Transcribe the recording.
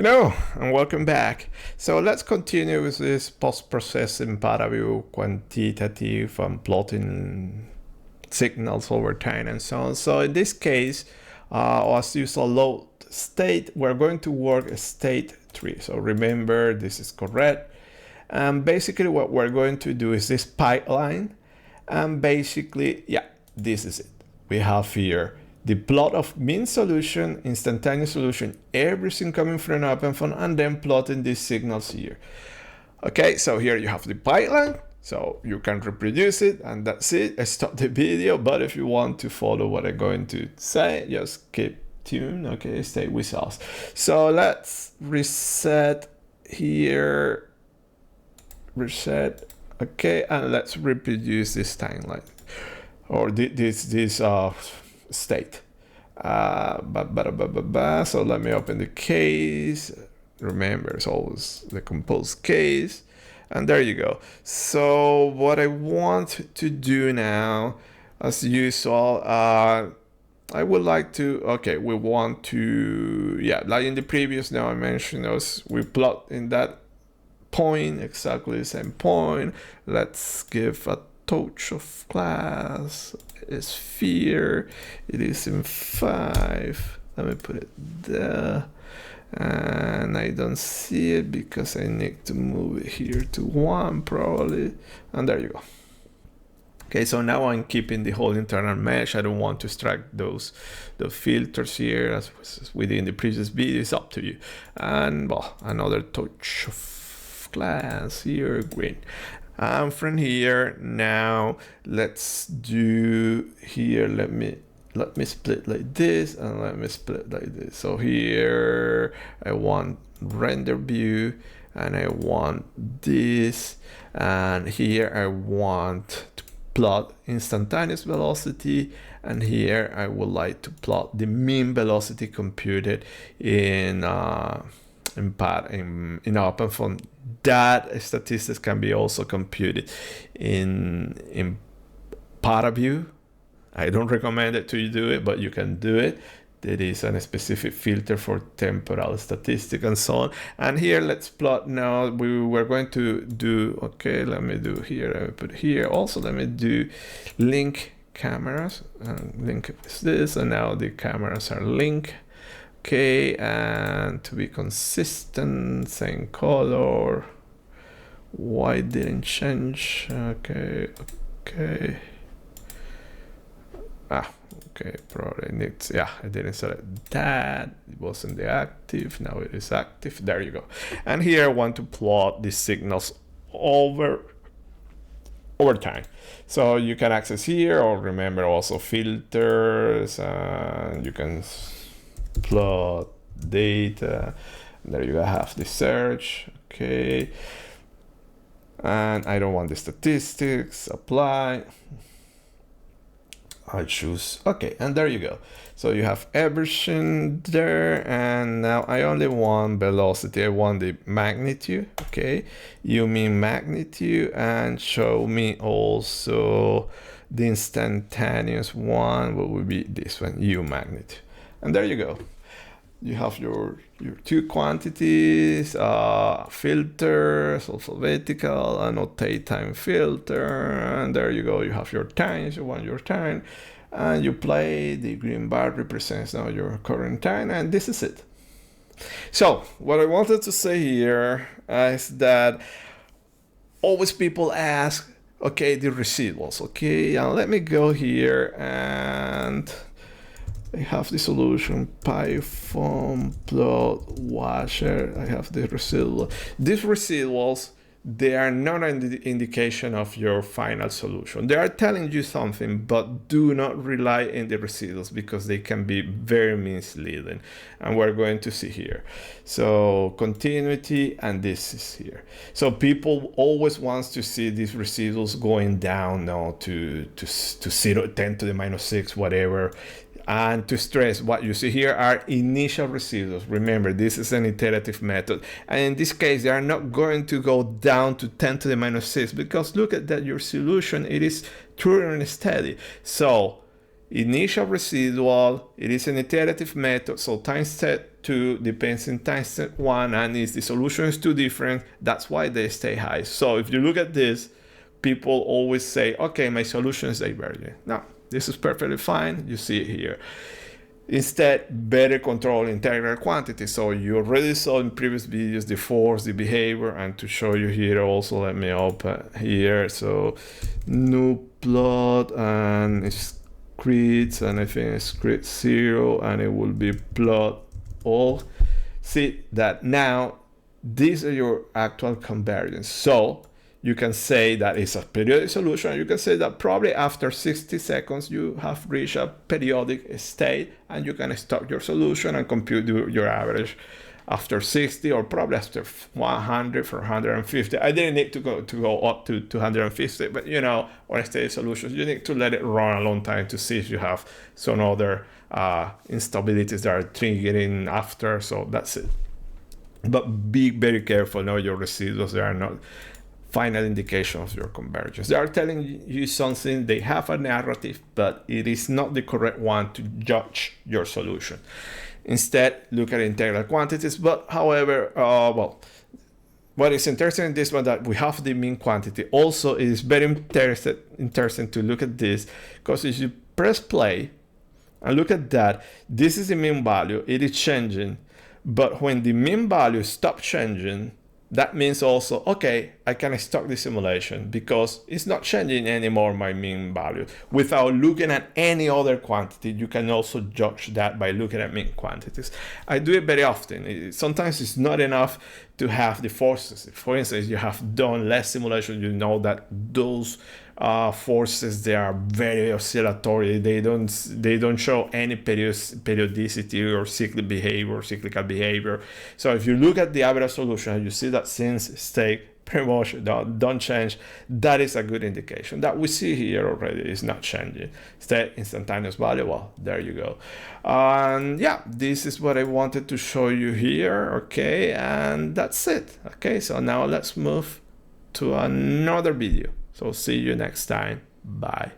Hello and welcome back. So let's continue with this post-processing paraview quantitative and plotting signals over time and so on. So in this case, as you saw load state, we're going to work a state tree. So remember, this is correct. And basically what we're going to do is this pipeline. And basically, yeah, this is it. We have here the plot of mean solution, instantaneous solution, everything coming from an OpenFOAM, and then plotting these signals here. Okay, so here you have the pipeline, so you can reproduce it, and that's it. I stop the video, but if you want to follow what I'm going to say, just keep tuned, okay, stay with us. So let's reset here, reset, okay, and let's reproduce this timeline, or this state. So let me open the case. Remember, it's always the composed case. And there you go. So what I want to do now, as usual, I would like to, okay, we want to, yeah, like in the previous now I mentioned us, we plot in that point, exactly the same point. Let's give a touch of class, a sphere, it is in 5. Let me put it there. And I don't see it because I need to move it here to 1 probably. And there you go. Okay, so now I'm keeping the whole internal mesh. I don't want to extract the filters here as within the previous video. It's up to you. And well, another touch of class here, green. And from here now, let's do here. Let me split like this, and let me split like this. So here I want render view, and I want this, and here I want to plot instantaneous velocity, and here I would like to plot the mean velocity computed in OpenFOAM. That statistics can be also computed in paraview. I don't recommend it to you do it, but you can do it. There is a specific filter for temporal statistics and so on. And here, let's plot now. We're going to do, okay, let me do here. Let me put here. Also, let me do link cameras. Link is this, and now the cameras are linked. Okay, and to be consistent, same color. White didn't change. Okay. Okay, probably needs, yeah, I didn't select that. It wasn't the active, now it is active. There you go. And here I want to plot the signals over time. So you can access here, or remember also filters, and you can plot data. There you have the search, okay. And I don't want the statistics, apply. I choose, okay, and there you go. So you have everything there, and now I only want velocity. I want the magnitude, okay. You mean magnitude, and show me also the instantaneous one. What would be this one? U magnitude. And there you go. You have your two quantities, filters, alphabetical, annotate time filter, and there you go. You have your times. You want your time, and you play. The green bar represents now your current time, and this is it. So what I wanted to say here is that always people ask, okay, the residuals, okay, and let me go here and I have the solution Python plot washer. I have the residual. These residuals, they are not an indication of your final solution. They are telling you something, but do not rely on the residuals because they can be very misleading. And we're going to see here. So continuity, and this is here. So people always wants to see these residuals going down now to 0, 10 to the minus 6, whatever. And to stress, what you see here are initial residuals. Remember, this is an iterative method. And in this case, they are not going to go down to 10 to the minus 6 because look at that, your solution, it is true and steady. So initial residual, it is an iterative method, so time step 2 depends on time step 1, and if the solution is too different, that's why they stay high. So if you look at this, people always say, okay, my solution is divergent. Now, this is perfectly fine, you see it here. Instead, better control integral quantity. So you already saw in previous videos the force, the behavior, and to show you here also, let me open here. So new plot, and it's grids, and I think it's grid 0, and it will be plot all. See that now these are your actual convergence. So you can say that it's a periodic solution. You can say that probably after 60 seconds you have reached a periodic state, and you can stop your solution and compute your average after 60, or probably after 100 for 150. I didn't need to go up to 250, but you know, on steady solutions, you need to let it run a long time to see if you have some other instabilities that are triggering after. So that's it. But be very careful. Know your residuals. They are not final indication of your convergence. They are telling you something. They have a narrative, but it is not the correct one to judge your solution. Instead, look at integral quantities. But however, well, what is interesting in this one, that we have the mean quantity. Also, it is very interesting to look at this, because if you press play and look at that, this is the mean value. It is changing. But when the mean value stops changing, that means also, okay, I can stop the simulation because it's not changing anymore my mean value. Without looking at any other quantity, you can also judge that by looking at mean quantities. I do it very often. Sometimes it's not enough to have the forces. For instance, you have done less simulation, you know that those forces, they are very oscillatory. They don't show any periodicity or cyclical behavior. So if you look at the average solution, you see that since state pretty much don't change, that is a good indication. That we see here already is not changing. State instantaneous value, well, there you go. And yeah, this is what I wanted to show you here. Okay, and that's it. Okay, so now let's move to another video. So see you next time. Bye.